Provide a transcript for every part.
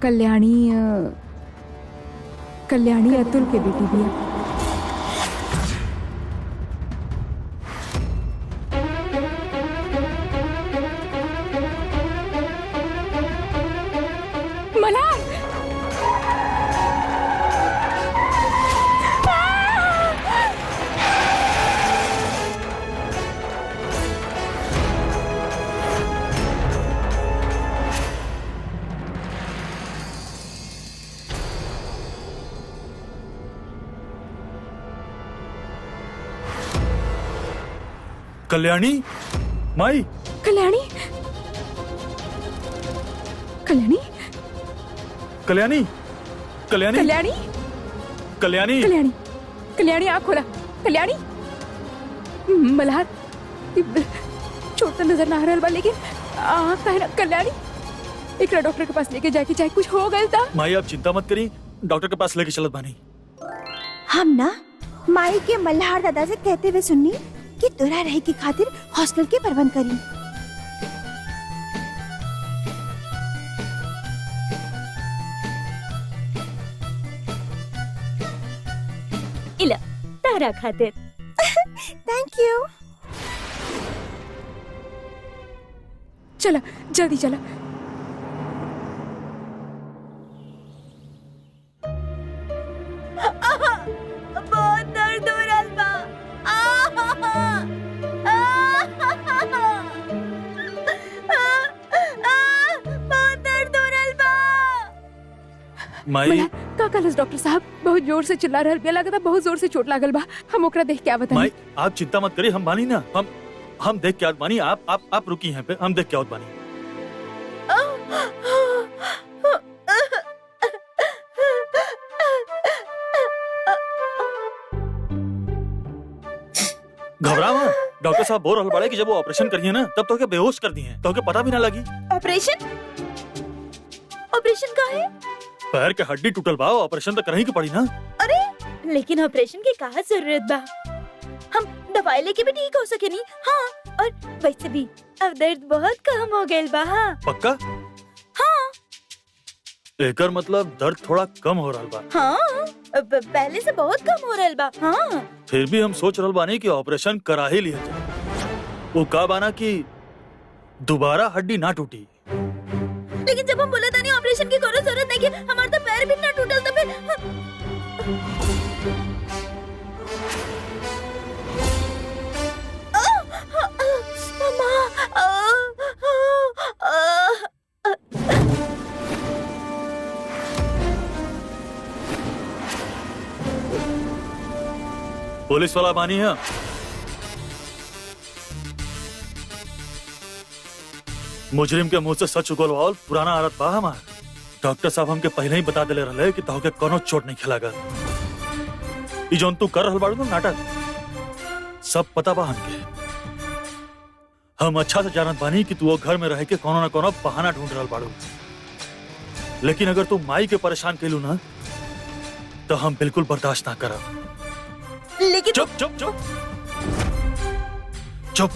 कल्याणी कल्याणी अतुल के बेटी भी है। कल्याणी, माई, कल्याणी, कल्याणी, कल्याणी, कल्याणी, कल्याणी, कल्याणी, कल्याणी, कल्याणी, आँख खोला। कल्याणी, मल्हार चोट तो नजर ना आ रहा, लेकिन आँख है ना। कल्याणी, एक डॉक्टर के पास लेके जाके चाहे कुछ हो गया था। माई आप चिंता मत करी, डॉक्टर के पास लेके चलत बानी। हम ना माई के मल्हार दादा से कहते हुए सुननी कि तोरा रहे की खातिर हॉस्टल के प्रबंध करी। इला तारा खातिर। Thank you. चला जल्दी चला। बहुत दर्द हो रहा बा। बहुत दर्द हो रहा बा। माई का कलस डॉक्टर साहब बहुत जोर से चिल्ला रहल बिया, लगता बहुत जोर से चोट लागल बा। हम ओकरा देख के आवत हनी। माई आप चिंता मत करी, हम बानी ना। हम देख के आवत बानी। आप रुकी यहाँ पे, हम देख के आवत बानी। घबरा मत, डॉक्टर साहब बोल रहल बाड़े कि जब वो ऑपरेशन करिए ना तब तो के बेहोश कर दिए, तो के पता भी ना लगी। ऑपरेशन? ऑपरेशन का है? पैर के हड्डी टूटल बा, ऑपरेशन तो करही के पड़ी ना। अरे लेकिन ऑपरेशन की कहाँ जरूरत बा? हम दवाई लेके भी ठीक हो सके नहीं। हाँ, और वैसे भी अब दर्द बहुत कम हो गया बा। हाँ पक्का? हाँ। एकर मतलब दर्द थोड़ा कम हो रहा बा। हाँ पहले से बहुत कम हो रहा बा। हाँ फिर भी हम सोच रहल बानी कि ऑपरेशन करा ही लिया जाए। वो का बाना कि दोबारा हड्डी ना टूटी। लेकिन जब हम बोला था नहीं ऑपरेशन की कोई जरूरत नहीं कि हमारा तो पैर भी ना टूटल, तो फिर पुलिस वाला बानी है। मुजरिम के मुंह से सच उगलवाओ, पुराना आदत बा हमार। डॉक्टर साहब हमके पहले ही बता दिले रहे कि तोहके कोनो चोट नहीं खिलागा। ई जोन तू कर रहल बाड़ू ना नाटक, सब पता बा हमके। हम अच्छा से जानत बानी कि तू वो घर में रह के कोनो ना कोनो बहाना ढूंढ रहल बाड़ू। लेकिन अगर तू माई के परेशान कैलू ना तो हम बिल्कुल बर्दाश्त ना करब। लेकिन चुप चुप चुप चुप।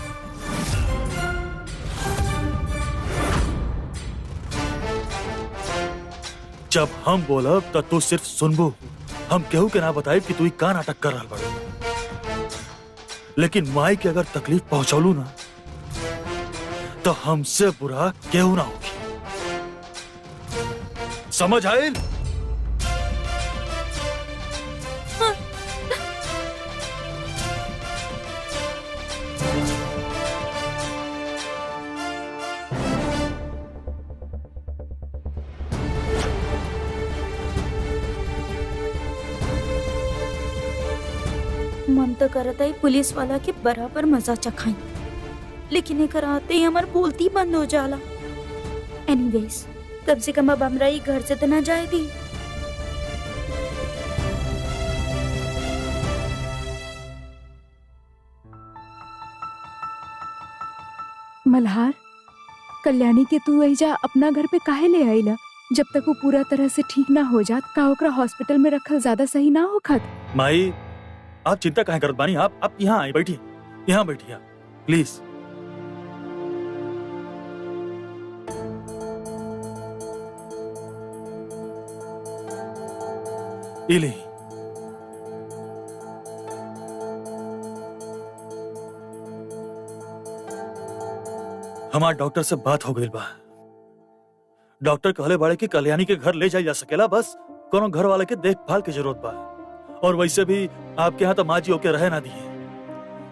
जब हम बोलब तो तू सिर्फ सुनबू। हम केहू के ना बताई कि तू का नाटक कर रहल बाड़ू। लेकिन माई के अगर तकलीफ पहुंचौलू ना तो हमसे बुरा केहू ना होगी। समझ आयल? मन तो करता है पुलिस वाला के बराबर मजा चखाई, लेकिन एक आते ही हमार बोलती बंद हो जाला। एनीवेज कम से कम अब हमरा ही घर से तो ना जाए दी। मल्हार, कल्याणी के तू ऐजा अपना घर पे काहे ले आईला? जब तक वो पूरा तरह से ठीक ना हो जात का ओकरा हॉस्पिटल में रखल ज्यादा सही ना होखत। माई आप चिंता काहे करत बानी? आप यहाँ आई, बैठिए, यहाँ बैठिए प्लीज। इली हमार डॉक्टर से बात हो गई बा। डॉक्टर कहले बाड़े कि कल्याणी के घर ले जाया जा सकेला, बस कोनो घर वाले के देखभाल की जरूरत बा। और वैसे भी आपके यहाँ तो माँ जी ओके रहे ना दिए,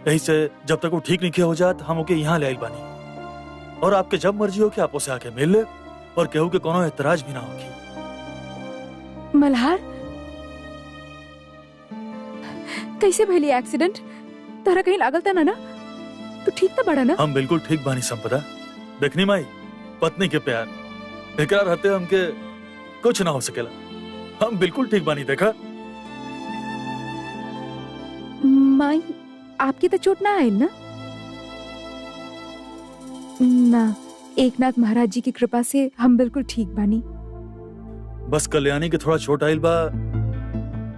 यही से जब तक वो ठीक नहीं हो जात हम ओके यहाँ ले आइल बानी। और आपके जब मर्जी हो कि आप उसे आके मिल ले और केहू के कोनो एतराज भी ना होगी। मल्हार कैसे भइली एक्सीडेंट? तारा कहीं लागल था ना? तू ठीक तो बड़ा ना? हम बिल्कुल ठीक बानी संपदा। देखनी माई, पत्नी के प्यार एकरा रहते हमके कुछ ना हो सकेला। हम बिल्कुल ठीक बानी। देखा माई, आपकी तो चोट ना आयल ना? ना, एकनाथ महाराज जी की कृपा से हम बिल्कुल ठीक बानी। बस कल्याणी के थोड़ा चोट आइल बा,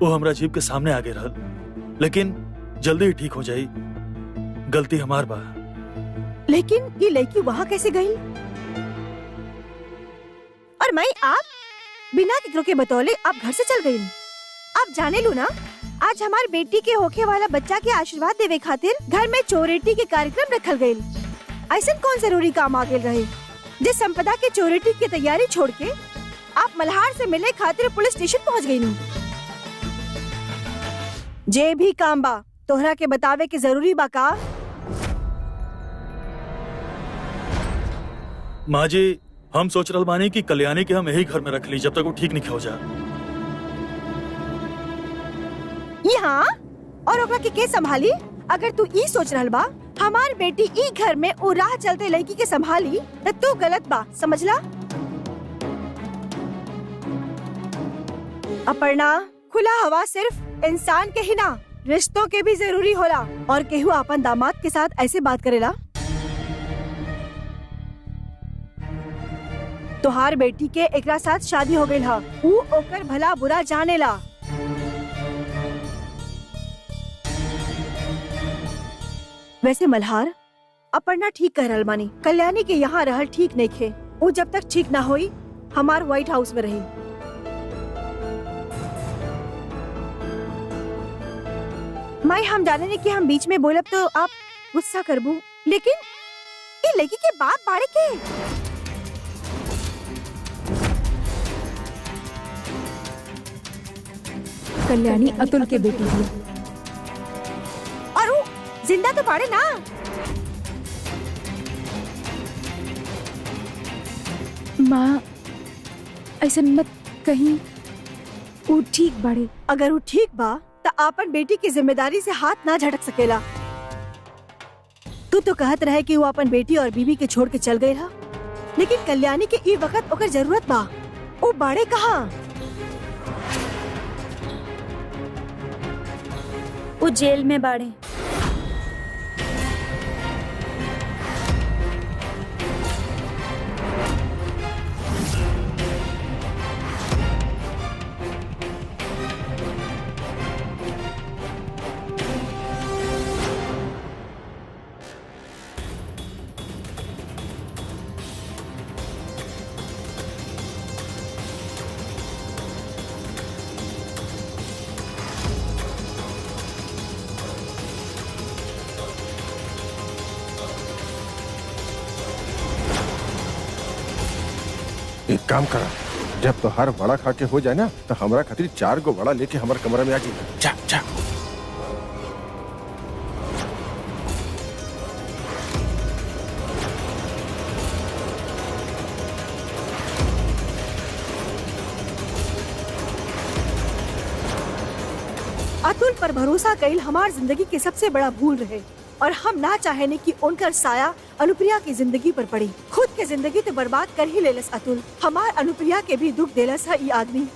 वो हमरा जीप के सामने आगे रहल, लेकिन जल्दी ही ठीक हो जाई। गलती हमार बा। लेकिन ये लड़की वहाँ कैसे गई? और मैं आप बिना केकरो के बतौले आप घर से चल गई। आप जाने लो ना, आज हमारी बेटी के होके वाला बच्चा के आशीर्वाद देवे खातिर घर में चोरेटी के कार्यक्रम रखल गई। ऐसा कौन जरूरी काम आ गए रहे जिस संपदा के चोरेटी की तैयारी छोड़ के आप मल्हार से मिले खातिर पुलिस स्टेशन पहुँच गई। जे भी काम बा तोहरा के बतावे के जरूरी बा का? माँ जी, हम सोच रहल बानी कि कल्याणी के हम यही घर में रख ली जब तक वो ठीक नहीं हो जा। यहाँ और ओकरा के संभाली? अगर तू ई सोच रहल बा हमार बेटी ई घर में ओ राह चलते लड़की के संभाली तो तू गलत बा, समझला? अपर्णा, खुला हवा सिर्फ इंसान के ही ना रिश्तों के भी जरूरी होला। और केहू अपन दामाद के साथ ऐसे बात करेला? तोहार बेटी के एकरा साथ शादी हो गई हा, ऊ ओकर भला बुरा जानेला। वैसे मल्हार, अपर्णा ठीक कह रहल बानी। कल्याणी के यहाँ रहल ठीक नहीं खे। वो जब तक ठीक ना होई हमार व्हाइट हाउस में रही। माई, हम जाने नहीं कि हम बीच में बोलब तो आप गुस्सा करबू, लेकिन ये लड़की के बाप बाड़े के। कल्याणी अतुल के बेटी है। और वो जिंदा तो बाड़े ना? माँ, ऐसा मत कहीं, वो ठीक बाड़े। अगर वो ठीक बा तो आपन बेटी की जिम्मेदारी से हाथ ना झटक सकेला। तू तो कहत रहे कि वो अपन बेटी और बीबी के छोड़ के चल गए रहा, लेकिन कल्याणी के ई वक्त ओकर जरूरत बा। वो बाड़े कहाँ? वो जेल में बाड़े। एक काम करा, जब तो हर वड़ा खा के हो जाए ना तो हमारा खातिर 4 गो वड़ा लेके हमारे कमरा में आ जाए। जा जा। अतुल पर भरोसा कईल हमार जिंदगी के सबसे बड़ा भूल रहे, और हम ना चाहेने कि उनका साया अनुप्रिया की जिंदगी पर पड़ी। खुद के जिंदगी तो बर्बाद कर ही लेलस अतुल। हमार अनुप्रिया के भी दुख देलस है ये आदमी।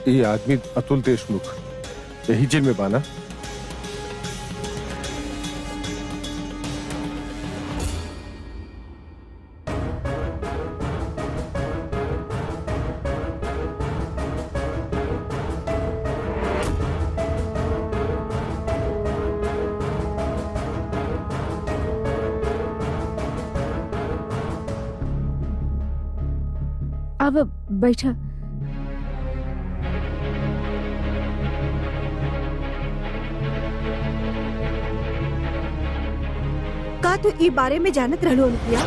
ये आदमी अतुल देशमुख यही जेल में बाना। अब बैठा। का तू ई बारे में जानत रहलो अनुप्रिया?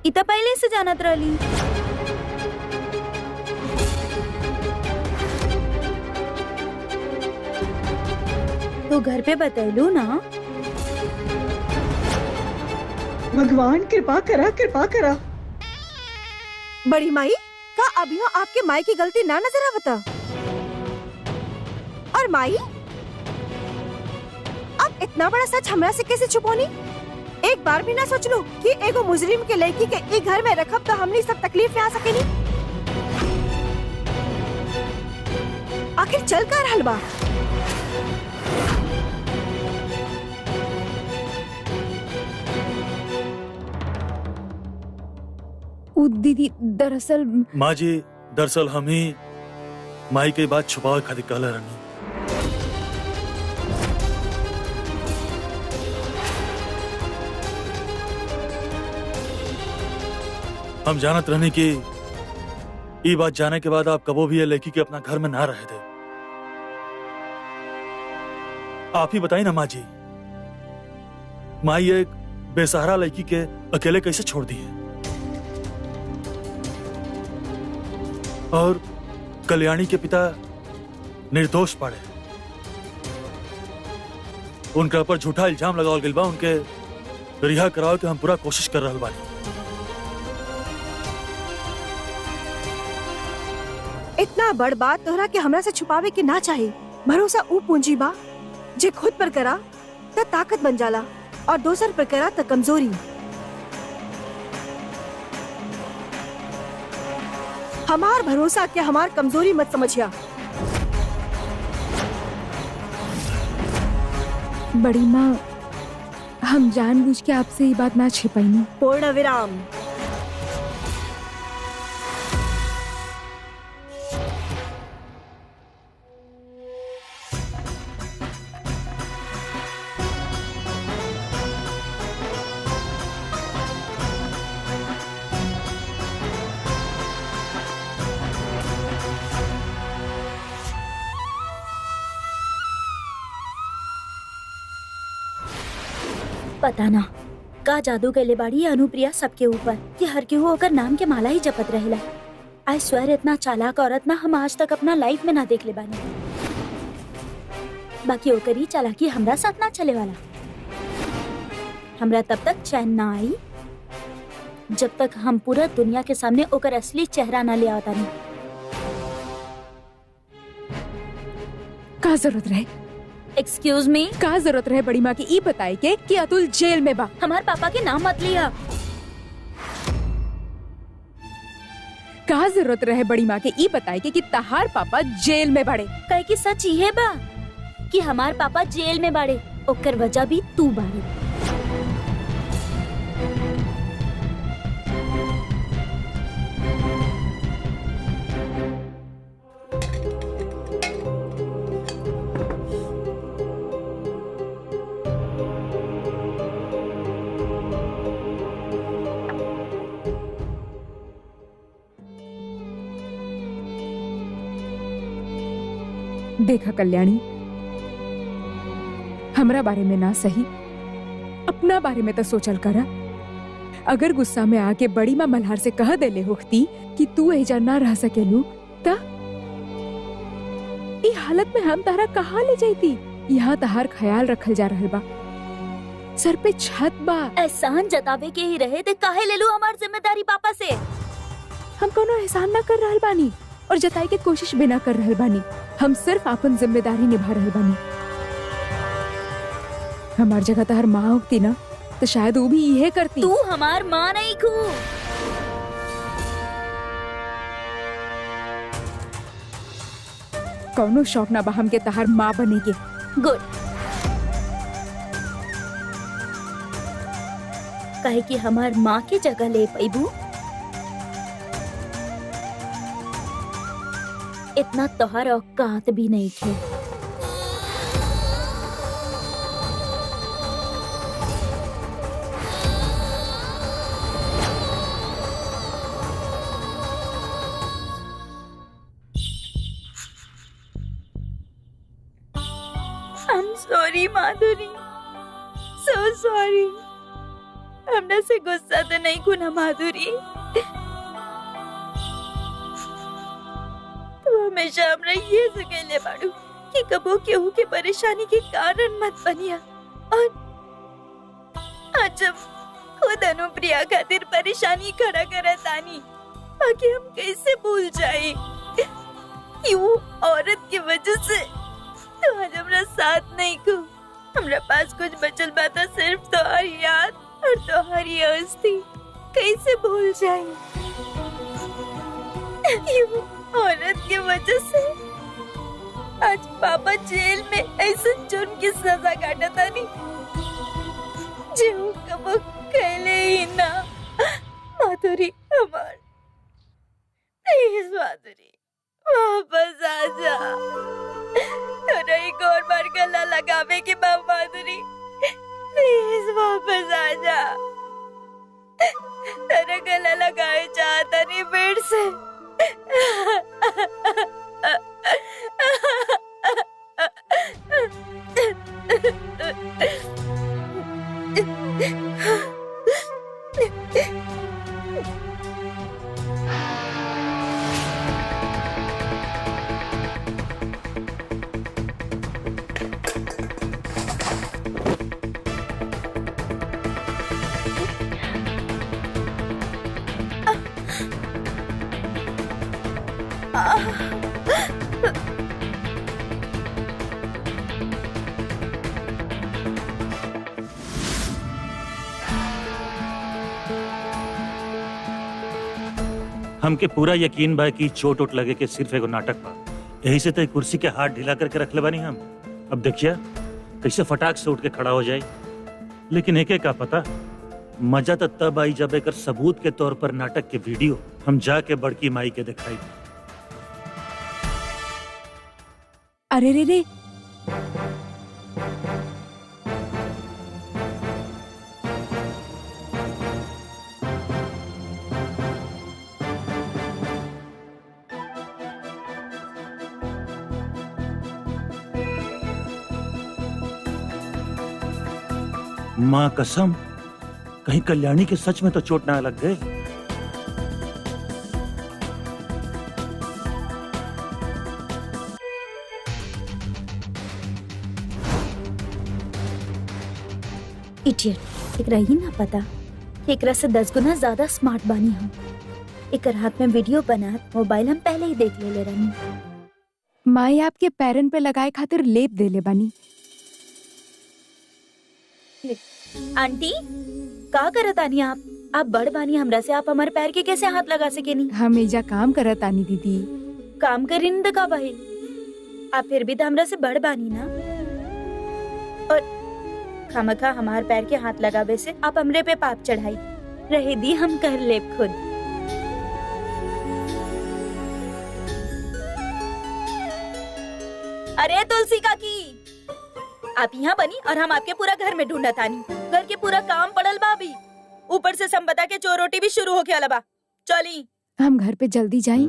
इतना पहले से जानत रहली। तो घर पे बतैलू ना। भगवान कृपा करा, कृपा करा। बड़ी माई, का अभियो आपके माई की गलती ना नजर आवता? और माई, अब इतना बड़ा सच हमरा से कैसे छुपौनी? एक बार भी ना सोच लो कि एगो मुजरिम के लड़की के ई घर में रखब तो हमनी सब तकलीफ में आ सकेनी? आखिर चल का रहल बा? उ दीदी दरअसल माँ जी, दरअसल हम ही माई के बात छुपावे खातिर कहले रहनी। हम जानत रहनी कि ये बात जाने के बाद आप कबो भी ये लड़की के अपना घर में ना रहे थे। आप ही बताइए ना माँ जी, माई एक बेसहारा लड़की के अकेले कैसे छोड़ दी है? और कल्याणी के पिता निर्दोष पड़े, उनके ऊपर झूठा इल्जाम लगावल गइल बा। उनके रिहा करावे के हम पूरा कोशिश कर रहल बानी। इतना बड़ बात तोहरा के हमरा से छुपावे के ना चाहिए। भरोसा ऊ पूंजी बा जे खुद पर करा त ताकत बन जाला और दोसर पर करा त कमजोरी। हमार भरोसा के हमार कमजोरी मत समझिया। बड़ी माँ, हम जानबूझ के आपसे ये बात ना छिपाई। पूर्ण विराम। पता ना का जादू कैले बाड़ी अनुप्रिया सबके ऊपर कि हर केहू ओकर नाम के माला ही जपत रहेला। आई स्वेर इतना चालाक औरत ना हम आज तक अपना लाइफ में ना देख ले बानी। बाकी ओकरी चालाकी हमरा साथ ना चले वाला। हमरा तब तक चैन ना आई जब तक हम पूरा दुनिया के सामने ओकर असली चेहरा ना ले आवता नहीं। का जरूरत रहे? एक्सक्यूज मी, का जरूरत रहे बड़ी माँ की ई बताई के कि अतुल जेल में बा? हमार पापा के नाम मत लिया। का जरूरत रहे बड़ी माँ के ई बताई के कि तहार पापा जेल में बड़े? कहे कि सच ये बा कि हमार पापा जेल में बाड़े, ओकर वजह भी तू बाड़े। देखा कल्याणी, हमरा बारे में ना सही अपना बारे में तो सोचल करा। अगर गुस्सा में आके बड़ी माँ मल्हार से कह देले होती कि तू एजा ना रह सकेलू ता ई हालत में हम तारा कहाँ ले जाती? यहाँ तहार ख्याल रखल जा रहल बा, सर पे छत बा। एहसान जतावे के ही रहे थे, काहे ले लू हमार जिम्मेदारी पापा से? हम कोनो एहसान ना कर रहल बानी और जताई के कोशिश भी ना कर रहल बानी। हम सिर्फ अपन जिम्मेदारी निभा रहल बानी। हमार जगह तहर माँ होती ना तो शायद वो भी यही करती। तू हमार माँ नहीं खू। कौनो शौक ना बा हमके तहार माँ बने के। गुड, कहे कि हमार माँ के जगह ले पैबू, इतना तोहर औकात भी नहीं थे। Sorry Madhuri, so sorry. हमरा से गुस्सा तो नहीं खुना माधुरी। तू हमेशा हमरा ये सुकेले बाड़ू कि कबो केहू के परेशानी के कारण मत बनिया। और आज जब खुद अनुप्रिया खातिर परेशानी खड़ा करत आनी, बाकी हम कैसे भूल जाए कि वो औरत की वजह से तो आज हमरा साथ नहीं को। हमरा पास कुछ बचल बाता सिर्फ तुम्हारी याद और तुम्हारी अस्थि। कैसे भूल जाए वो औरत की वजह से आज पापा जेल में ऐसे जुर्म की सजा काटता नहीं जो कबो कहले ही ना। माधुरी हमार, प्लीज माधुरी वापस आ जा। तोरा एक और बार गला लगावे के बाद माधुरी प्लीज वापस आ जा। तेरा गला लगाए चाहता नहीं फिर से। हमके पूरा यकीन बा कि चोट उट लगे के सिर्फ एगो नाटक बा। यही से तो कुर्सी के हाथ ढीला करके रखले बानी हम। अब देखिए कैसे फटाक से उठ के खड़ा हो जाए। लेकिन एके का पता, मजा तो तब आई जब एक सबूत के तौर पर नाटक के वीडियो हम जाके बड़की माई के दिखाई। अरे रे रे, माँ कसम, कहीं कल्याणी के सच में तो चोट ना लग गए। इडियट, एकरा ही ना पता कि एकरा से 10 गुना ज्यादा स्मार्ट बानी हम। एकर हाथ में वीडियो बना मोबाइल हम पहले ही देख ले रहनी। माई आपके पैरन पे लगाए खातिर लेप देले बानी। आंटी का करत आनी आप? आप बड़ बानी हमरा से, आप हमारे पैर के कैसे हाथ लगा सकेनी? हम एजा काम करत आनी दीदी। काम करीन तो का भाई, आप फिर भी तो हमरा से बड़ बानी ना। और खामखा हमार पैर के हाथ लगावे से आप हमरे पे पाप चढ़ाई रहे दी, हम कर लेब खुद। अरे तुलसी काकी, आप यहाँ बनी और हम आपके पूरा घर में ढूंढत आनी। घर के पूरा काम पड़ल बा अभी, ऊपर से संपदा के चोरोटी भी शुरू हो गया बा। चली हम घर पे जल्दी जाई।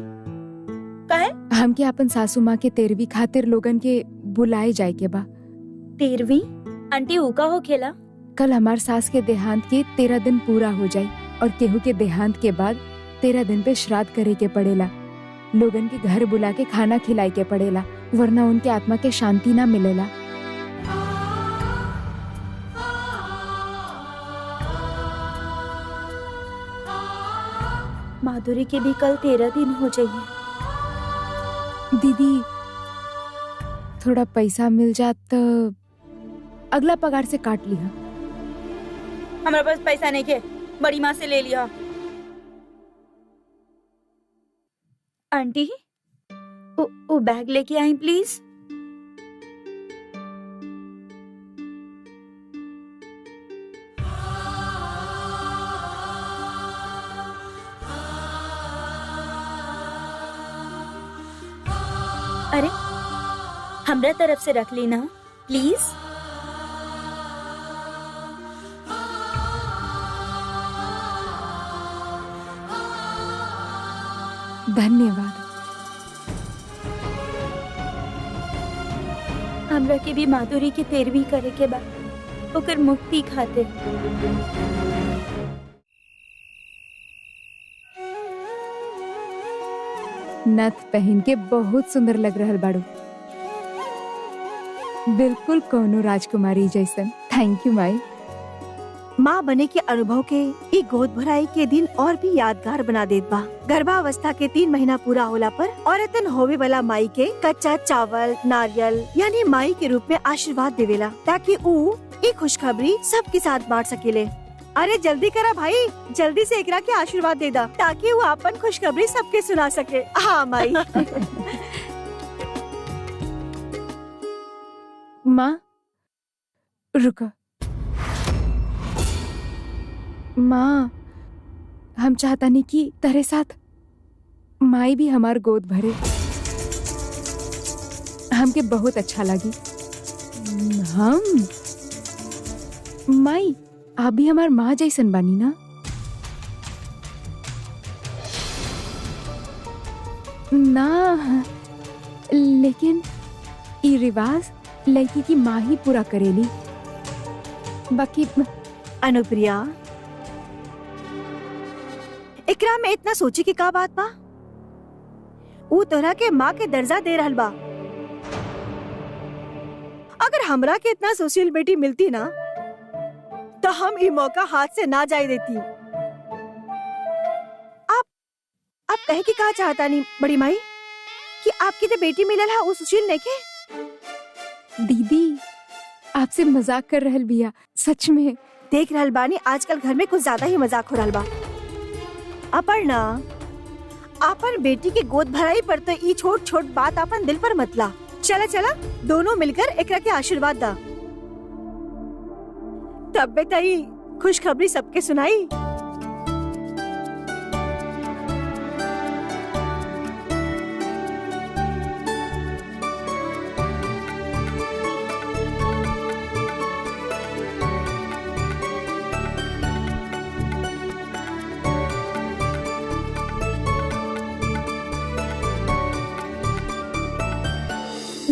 काहे? हमके अपन सासू माँ के 13वीं खातिर लोगन के बुलाए जाए के बा। 13वीं? आंटी ऊका हो खेला? कल हमार सास के देहांत के 13 दिन पूरा हो जाए और केहू के देहांत के बाद 13 दिन पे श्राद्ध करे के पड़ेला। लोगन के घर बुला के खाना खिलाए के पड़ेला, वरना उनके आत्मा के शांति ना मिलेला। माधुरी के भी कल 13 दिन हो जाइए। दीदी थोड़ा पैसा मिल जात तो अगला पगार से काट लिया। हमारे पास पैसा नहीं के, बड़ी माँ से ले लिया। आंटी वो बैग लेके आई प्लीज। अरे हमरा तरफ से रख लेना प्लीज। धन्यवाद। हमरा के भी माधुरी की पैरवी करे के बाद ओकर मुक्ति खातिर। नथ पहन के बहुत सुंदर लग रहल बाड़ू, बिल्कुल कोनो राजकुमारी जैसन। थैंक यू माई। माँ बने के अनुभव के ई गोद भराई के दिन और भी यादगार बना देत बा। गर्भावस्था के 3 महीना पूरा होला पर औरतन होवे वाला माई के कच्चा चावल, नारियल यानी माई के रूप में आशीर्वाद देवेला, ताकि ऊ ई खुशखबरी सबके साथ बांट सकेले। अरे जल्दी करा भाई, जल्दी से एकरा के आशीर्वाद दे दा, ताकि वो अपन खुशखबरी सबके सुना सके। हाँ माई। माँ रुको। माँ, हम चाहता नहीं कि तेरे साथ माई भी हमार गोद भरे। हमके बहुत अच्छा लगी। हम माई, आप भी हमार माँ जैसन बानी ना? ना, लेकिन ई रिवाज लड़की की माँ ही पूरा करेली। बाकी अनुप्रिया, एकरा में इतना सोचे की का बात बा? ऊ तोहरा के माँ के दर्जा दे रहल बा। अगर हमरा के इतना सुशील बेटी मिलती ना, तो हम ई मौका हाथ से ना जाए देती। आप कहे की कहा चाहता नहीं बड़ी माई कि आपकी तो बेटी मिलल है वो सुशील नहीं के? दीदी, आपसे मजाक कर रहल बिया, सच में। देख रहल बानी आजकल घर में कुछ ज्यादा ही मजाक हो रहल बा। अपर्णा, अपन बेटी के गोद भराई पर तो ई छोट छोट बात अपन दिल पर मत ला। चला चला दोनों मिलकर एकरा के आशीर्वाद दा। तब बेटाई खुशखबरी सबके सुनाई।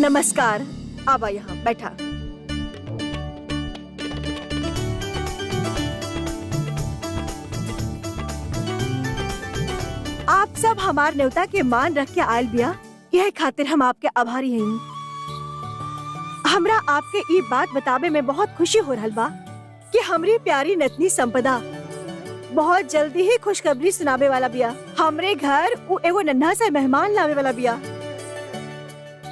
नमस्कार, आबा यहाँ बैठा। आप सब हमार न्योता के मान रख के आयल बिया, यह खातिर हम आपके आभारी हैं। हमरा आपके ये बात बतावे में बहुत खुशी हो रहल बा कि हमरी प्यारी नतनी संपदा बहुत जल्दी ही खुशखबरी सुनावे वाला बिया। हमरे घर वो एगो नन्हा सा मेहमान लावे वाला बिया।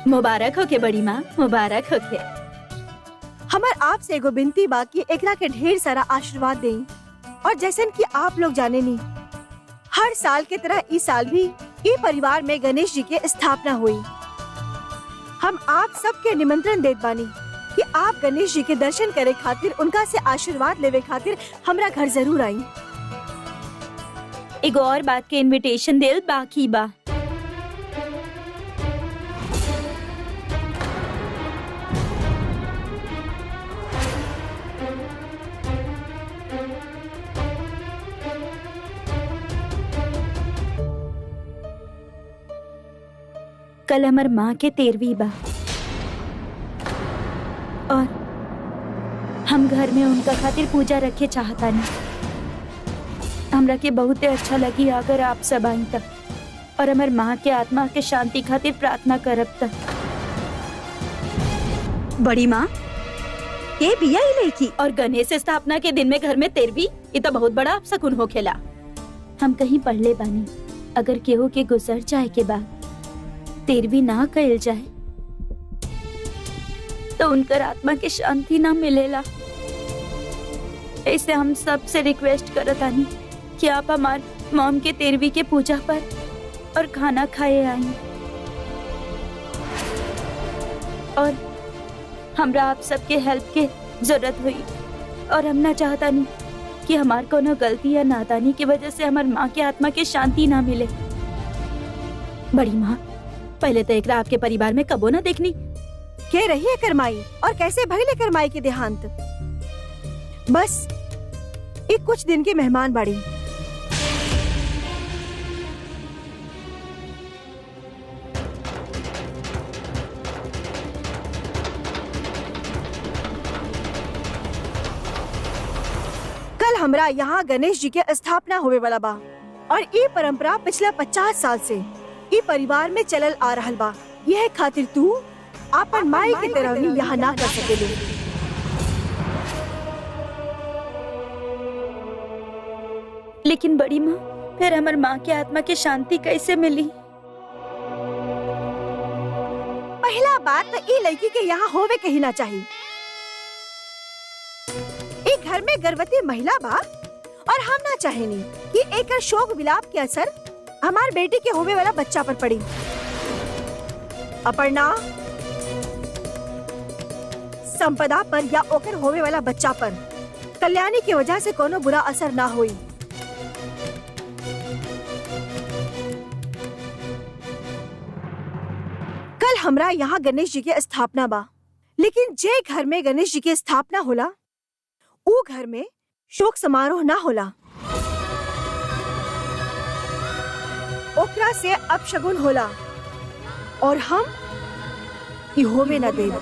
मुबारक हो के बड़ी माँ, मुबारक हो के। हमार आपसे एगो बिनती बा कि एकरा के ढेर सारा आशीर्वाद दें, और जैसन कि आप लोग जाने नहीं, हर साल के तरह इस साल भी ई परिवार में गणेश जी के स्थापना हुई। हम आप सबके निमंत्रण देत बानी कि आप गणेश जी के दर्शन करे खातिर, उनका से आशीर्वाद लेवे खातिर हमरा घर जरूर आई। एगो और बात के इनविटेशन देल बाकी बा। कल हमार माँ के 13वीं बा और हम घर में उनका खातिर पूजा रखे चाहता नहीं। हमरा के बहुत अच्छा लगी अगर आप सब आई तक, और हमार माँ के आत्मा के शांति खातिर प्रार्थना करब तक। बड़ी माँ, ये बिया ही लड़की और गणेश स्थापना के दिन में घर में 13वीं, ये तो बहुत बड़ा अपशकुन होखेला। हम कहीं पढ़ ले बानी, अगर केहू के गुजर जाए के बाद 13वीं ना कइल जाए तो उनकर आत्मा के शांति ना मिलेला। ऐसे हम सब से रिक्वेस्ट करत आनी कि आप हमार मॉम के 13वीं के पूजा पर और खाना खाए आई, और हमरा आप सबके हेल्प के जरूरत हुई, और हम ना चाहता नहीं कि हमार कोनो गलती या नादानी की वजह से हमार माँ के आत्मा के शांति ना मिले। बड़ी माँ, पहले तो एकरा आपके परिवार में कबो ना देखनी। के रही है करमाई, और कैसे भइले करमाई के देहांत? बस एक कुछ दिन के मेहमान बाड़ी। हमरा यहाँ गणेश जी के स्थापना होवे वाला बा और ये परंपरा पिछला 50 साल से ये परिवार में चलल आ रहल बा। यह खातिर तू अपन माई की तरह यहाँ ना कर सकेलू। लेकिन बड़ी माँ, फिर हमार माँ के आत्मा की शांति कैसे मिली? पहला बात तो ये लड़की के यहाँ होवे कहीं ना चाहिए। एक घर में गर्भवती महिला बा और हम ना चाहेनी कि एक शोक विलाप के असर हमार बेटी के होवे वाला बच्चा पर पड़ी। अपर्णा, संपदा पर या ओकर होवे वाला बच्चा पर कल्याणी की वजह से कोनो बुरा असर ना होई। कल हमरा यहाँ गणेश जी के स्थापना बा, लेकिन जे घर में गणेश जी की स्थापना होला वो घर में शोक समारोह ना होला। ओकरा से अपशगुन होला और हम ई होवे न देब।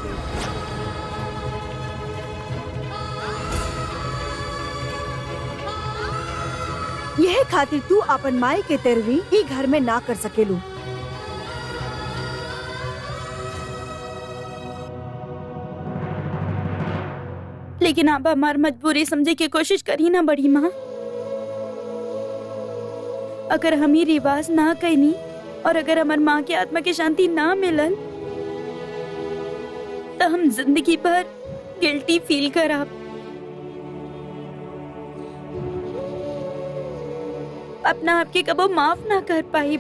यह खातिर तू अपन माई के तेरवी ई घर में ना कर सकेलू। लेकिन आप हमारी मजबूरी समझे की कोशिश करी ना बड़ी माँ। अगर हम ही रिवाज ना कहनी और अगर हमार माँ की आत्मा की शांति ना मिलल तो हम जिंदगी भर गिल्टी फील करब। अपना आपके कबो माफ ना कर पाई।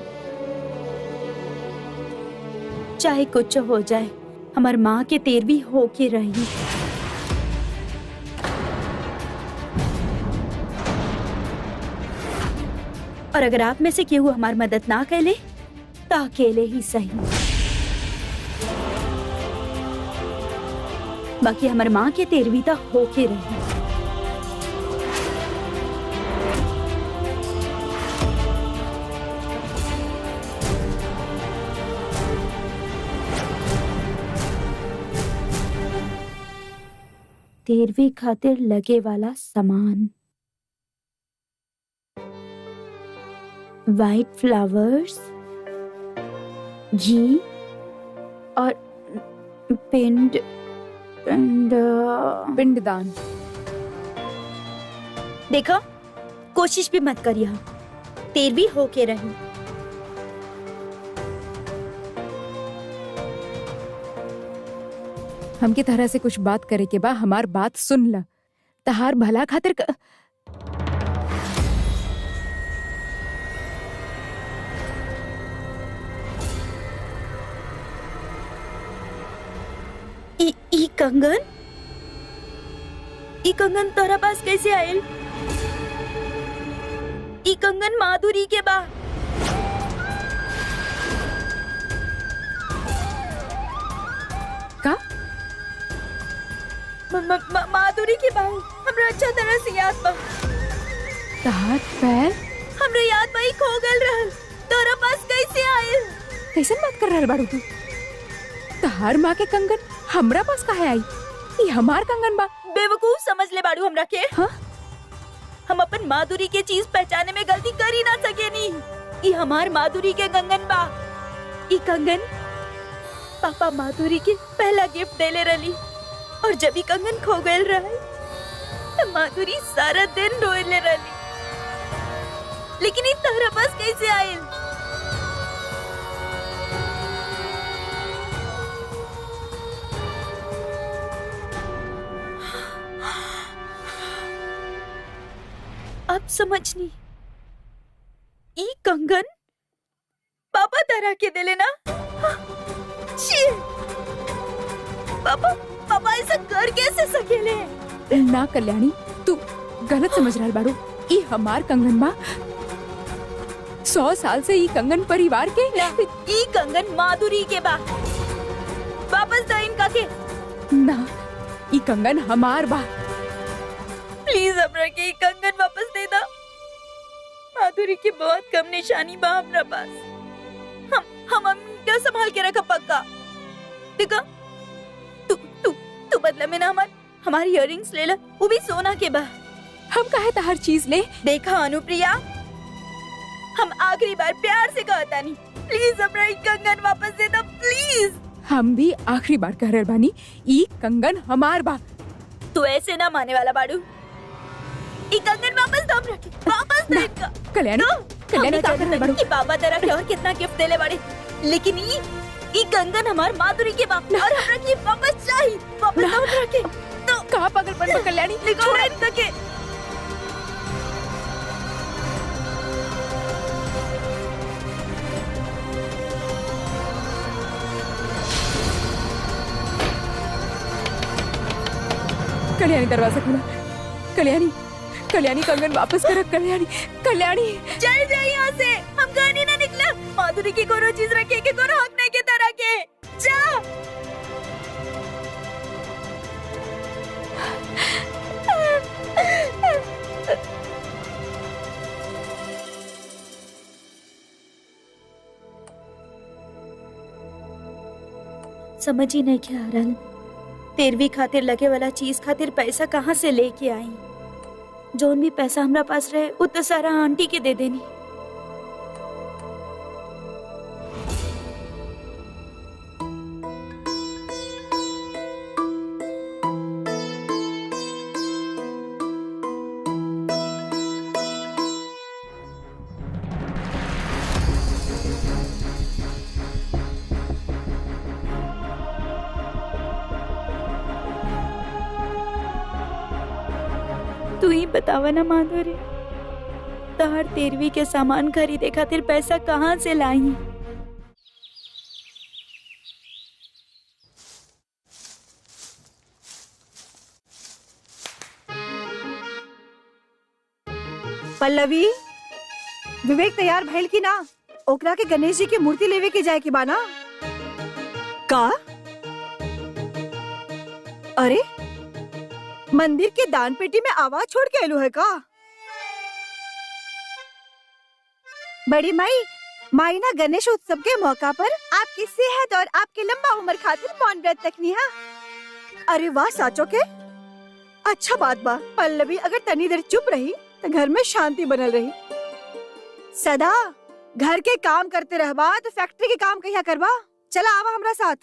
चाहे कुछ हो जाए, हमार माँ के तेरवी हो के रही। और अगर आप में से केहू हमारी मदद ना करे तो अकेले ही सही। बाकी हमार माँ के तेरवी तो होके रही। तेरवी खातिर लगे वाला सामान, व्हाइट फ्लावर्स, घी और पिंडदान। देखो, कोशिश भी मत करिए, तेरवी होके रही। हमके तरह से कुछ बात करे के बा, हमार बात सुन ल। तहार भला खातिर ई कंगन तोरा पास कैसे आयल? ई कंगन माधुरी के बा। का? माधुरी के बा। हमरा अच्छा तरह से याद बा। तहार पैर हमरा याद बा, ई खो गल रहल। तोरा पास कैसे आयल? कैसन बात कर रहल बाड़ू तू? तहार माँ के कंगन हमरा पास काहे आई? ये हमार कंगन बा। बेवकूफ समझ ले बाड़ू हमरा के। हाँ? हम अपन माधुरी के चीज पहचाने में गलती कर ही ना सके नी। ये हमार माधुरी के कंगन बा। ये कंगन पापा माधुरी के पहला गिफ्ट देले रही और जब ये कंगन खो गए रहे तो माधुरी सारा दिन रोए रही। लेकिन ये तहरा पास कैसे आयल? अब समझनी, ई कंगन पापा तरह के दे लेना। पापा ऐसा कर कैसे सकेले? ना कल्याणी, तू गलत समझ रहल बाड़ू। ई हमार कंगन बा। 100 साल से ई कंगन परिवार के। ई कंगन माधुरी के बा। वापस दो इनका के। ना, ई कंगन हमार बा। प्लीज हमरा के कंगन वापस दे दा। माधुरी की बहुत कम निशानी बा हमरा पास। हम क्या संभाल के रखा पक्का। देखा, तू बदला में ना हमारी इयररिंग्स ले ला, वो भी सोना के बा। हम काहे तो हर चीज ले। देखा अनुप्रिया, हम आखिरी बार प्यार से कहता नहीं, प्लीज हमरा ई कंगन वापस दे दो प्लीज। हम भी आखिरी बार कह रहल बानी, ई कंगन हमार बा। तू ऐसे ना माने वाला बाड़ू। ई कंगन वापस दो हमरा के, वापस दे इनका। कल्याणी, कल्याणी का कर रहल बाड़ू? कि बाबा तेरा के और कितना गिफ्ट देले बाड़े, लेकिन ई कंगन हमार माधुरी के बा और हमरा के वापस चाहिए, वापस दो हमरा के। तो कहाँ पागलपन बा कल्याणी? छोड़ इनका के। कल्याणी दरवाजा खोला। कल्याणी, कल्याणी कंगन वापस कर। कल्याणी, कल्याणी चल जा यहाँ से, हम गाड़ी ना निकला। माधुरी की कोनो चीज रखे के कोनो हक नहीं के तरह के। जा। समझ ही नहीं क्या आ रहा। 13वीं खातिर लगे वाला चीज खातिर पैसा कहाँ से लेके आई? जोन भी पैसा हमरा पास रहे उतना सारा आंटी के दे देनी। तू ही बतावा ना माधुरी, तहर 13वीं के सामान खरीदे खातिर पैसा कहाँ से लाई? पल्लवी, विवेक तैयार भइल की ना? ओकरा के गणेश जी की मूर्ति लेवे के जाए के बा ना? का? अरे मंदिर के दान पेटी में आवाज छोड़ के आलू है का? बड़ी माई, माई ना गणेश उत्सव के मौका पर आपकी सेहत और आपके लंबा उम्र खातिर मौन व्रत रखनी है। अरे वाह साचो के, अच्छा बात बा। पल्लवी अगर तनी देर चुप रही तो घर में शांति बनल रही। सदा घर के काम करते रहबा तो फैक्ट्री के काम कहिया करबा। चला आवा हमरा साथ।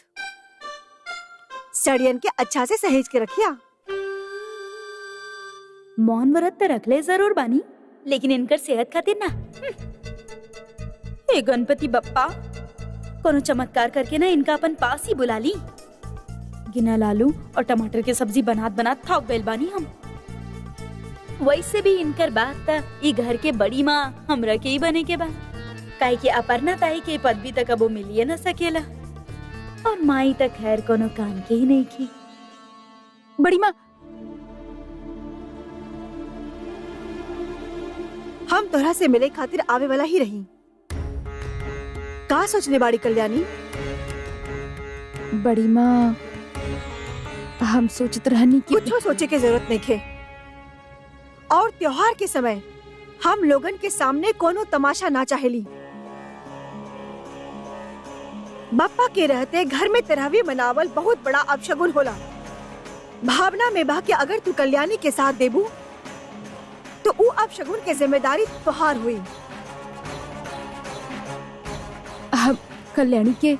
सड़ियन के अच्छा से सहेज के रखिया। मौन व्रत तो रख ले जरूर बानी, लेकिन इनकर सेहत खातिर ना। ए गणपति बप्पा, कोनो चमत्कार करके ना इनका अपन पास ही बुला ली। गिनल आलू और टमाटर की सब्जी बनात थक गइल बानी हम। वैसे भी इनकर बात था ई घर के बड़ी माँ हमरा के ही बने के बाद, काहे कि अपर्णा ताई के पदवी तक अब मिलिए न सकेला और माई तक खैर कोनो काम के ही नहीं की। बड़ी माँ, हम तोहरा से मिले खातिर आवे वाला ही रही। का सोचने बाड़ी कल्याणी? बड़ी माँ, हम सोचत रहनी कि कुछ सोचे के जरूरत नहीं थे। और त्योहार के समय हम लोगन के सामने कोनो तमाशा ना चाहेली। बप्पा के रहते घर में तिरहवी मनावल बहुत बड़ा अपशगुन होला। भावना में बा कि अगर तू कल्याणी के साथ देबू तो ऊ अपशगुन के जिम्मेदारी तोहार हुई। हम कल्याणी के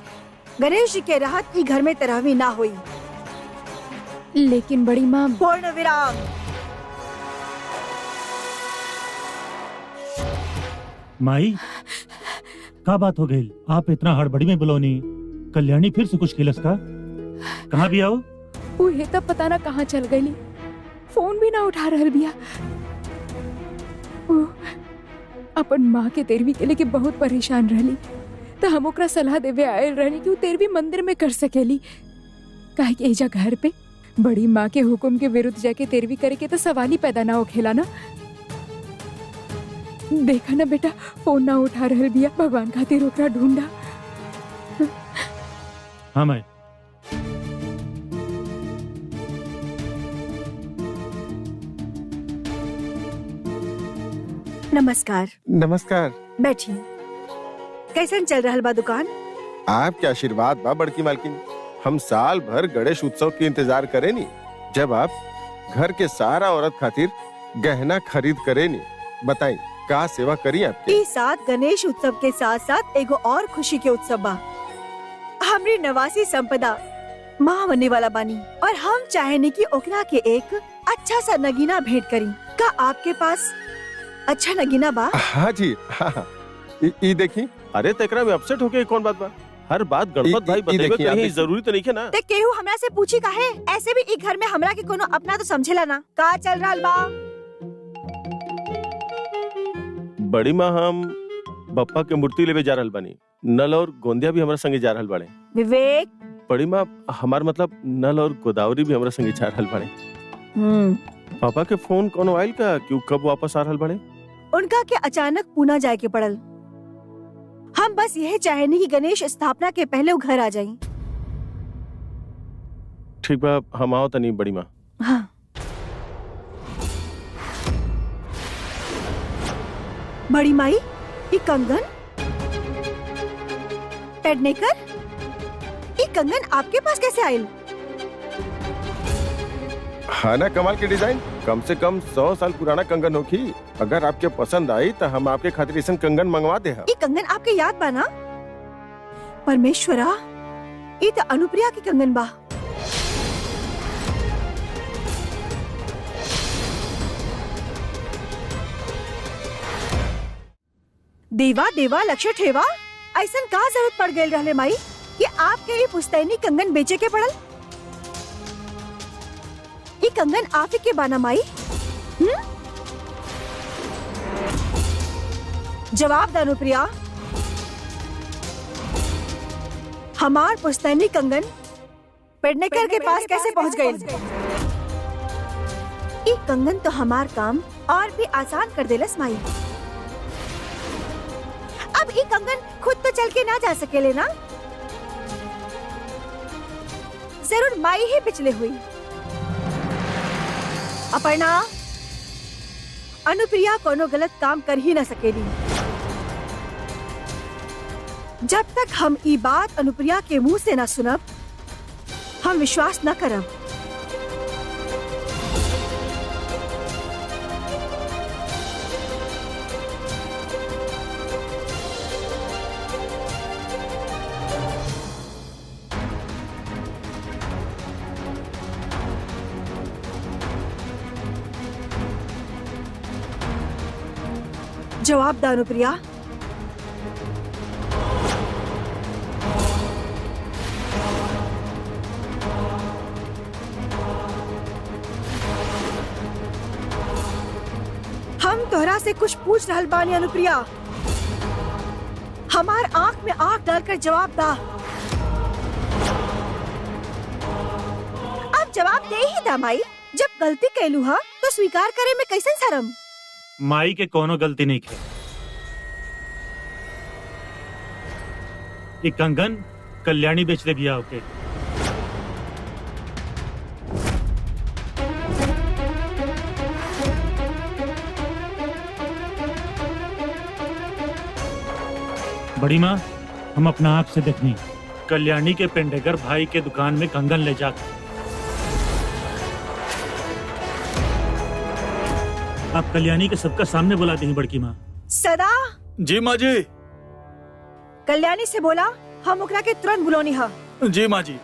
गणेश जी के रहत ई घर में तिरहवी ना हुई। लेकिन बड़ी माँ, पूर्ण विराम। माई, का बात हो गई? आप इतना हड़बड़ी में बुलौनी? कल्याणी फिर से कुछ किलस का? कहाँ भी आओ? वो ये तब पता ना कहाँ चल गई, फोन भी ना उठा रहल बिया। वो अपन माँ के 13वीं के लेके बहुत परेशान रहली, तो हम ओकरा सलाह देवे आयल रहनी कि वो 13वीं मंदिर में कर सकेली। काहे कि एजा घर पे बड़ी माँ के हुक्म के विरुद्ध जाके 13वीं करे के तो सवाल ही पैदा ना होखेला ना। देखा ना बेटा, फोन ना उठा रहल बिया। भगवान खातिर ओकरा ढूंढा। हाँ माई। नमस्कार। नमस्कार। बैठिए। कैसन चल रहल बा दुकान? आपके आशीर्वाद बा बड़की मालकिन। हम साल भर गणेश उत्सव के इंतजार करे नी, जब आप घर के सारा औरत खातिर गहना खरीद करे नहीं। बताई का सेवा करी आपके? इस साथ गणेश उत्सव के साथ साथ एगो और खुशी के उत्सव बा। हमरी नवासी संपदा माँ बनने वाला बानी और हम चाहेनी कि ओकरा के एक अच्छा सा नगीना भेंट करी। का आपके पास अच्छा नगीना बा? हाँ जी हाँ। ई देखी, अरे तेकरा में अपसेट होके कौन बात बा? हर बात गणपत भाई बतेबे कहीं जरूरी तो नहीं है ना। ते केहू हमरा से पूछी काहे? ऐसे भी ई घर में हमरा के कोनो अपना तो समझेला ना। का चल रहा बा? बड़ी माँ हम बप्पा के मूर्ति लेवे जा रहल बानी। नल और गोंदिया भी हमरा संगे जा रहल बाड़े। विवेक, बड़ी माँ हमार मतलब नल और गोदावरी भी हमरा संगे जा रहल बाड़े। पापा के फोन कोनो आइल का क्यों कब वापस आ रहल बाड़े? उनका के अचानक पूना जाए के पड़ल। हम बस यह चाहेनी कि गणेश स्थापना के पहले वो घर आ जाएं। ठीक बा, हम आओ तनी बड़ी माँ। हाँ। बड़ी माई, ये कंगन पेडनेकर, ये कंगन आपके पास कैसे आयल? हाँ ना, कमाल के डिजाइन। कम से कम 100 साल पुराना कंगन होगी। अगर आपके पसंद आई तो हम आपके खातिर ऐसा कंगन मंगवा दे। ये कंगन आपके याद बा ना? परमेश्वरा, ये तो अनुप्रिया की कंगन बा। देवा देवा लक्ष्य ठेवा, ऐसा का जरूरत पड़ गई रहले माई कि आपके लिए पुश्तैनी कंगन बेचे के पड़ल? ये कंगन आप ही के बाना माई? जवाब दे अनुप्रिया। हमार पुश्तैनी कंगन पेडनेकर के पास कैसे पहुंच गई? ये कंगन तो हमार काम और भी आसान कर देलस माई। अब ये कंगन खुद तो चल के ना जा सकेले ना? जरूर माई ही पिछले हुई। अपर्णा, अनुप्रिया कोनो गलत काम कर ही न सकेली। जब तक हम ई बात अनुप्रिया के मुंह से न सुनब, हम विश्वास न करब। जवाब दे अनुप्रिया। हम तोहरा से कुछ पूछ रहल बानी अनुप्रिया। हमार आंख में आंख डालकर जवाब दा। अब जवाब दे ही दा माई। जब गलती कैलू हा तो स्वीकार करे में कैसन शर्म? माई के कोनो गलती नहीं है। ये कंगन कल्याणी बेच दे बिया ओके। बड़ी माँ, हम अपना आँख से देखनी कल्याणी के पेंडेगर भाई के दुकान में कंगन ले जाकर। आप कल्याणी के सबका सामने बुला दी बड़की माँ। सदा। जी माँ जी। कल्याणी से बोला हम ओकरा के तुरंत बुलौनी हा। जी माँ जी।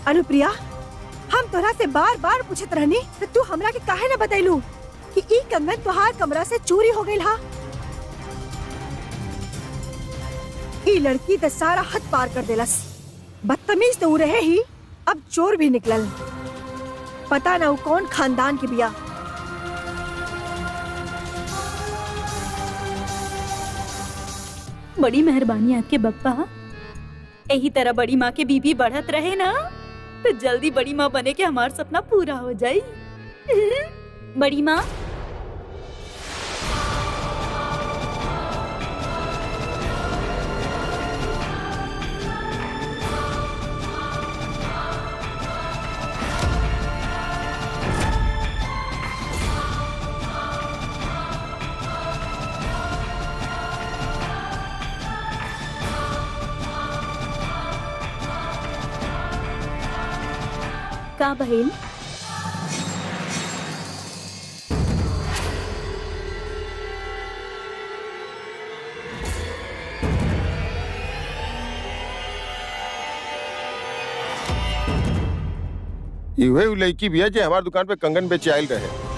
अनुप्रिया, हम तोरा से बार बार पूछत रहनी तो तू हमरा के काहे न बतैलू कि ई कंगन तुहार कमरा से चोरी हो गई हा? ई लड़की तो सारा हद पार कर देलस। बदतमीज तो रहे ही, अब चोर भी निकलल। पता न कौन खानदान की बिया। बड़ी मेहरबानी आपके बप्पा। यही तरह बड़ी माँ के बीबी बढ़त रहे ना तो जल्दी बड़ी माँ बने के हमारा सपना पूरा हो जाए। बड़ी माँ, का बहन? ये उ लड़की भी है जो हमारी दुकान पे कंगन बेचे आयल रहे।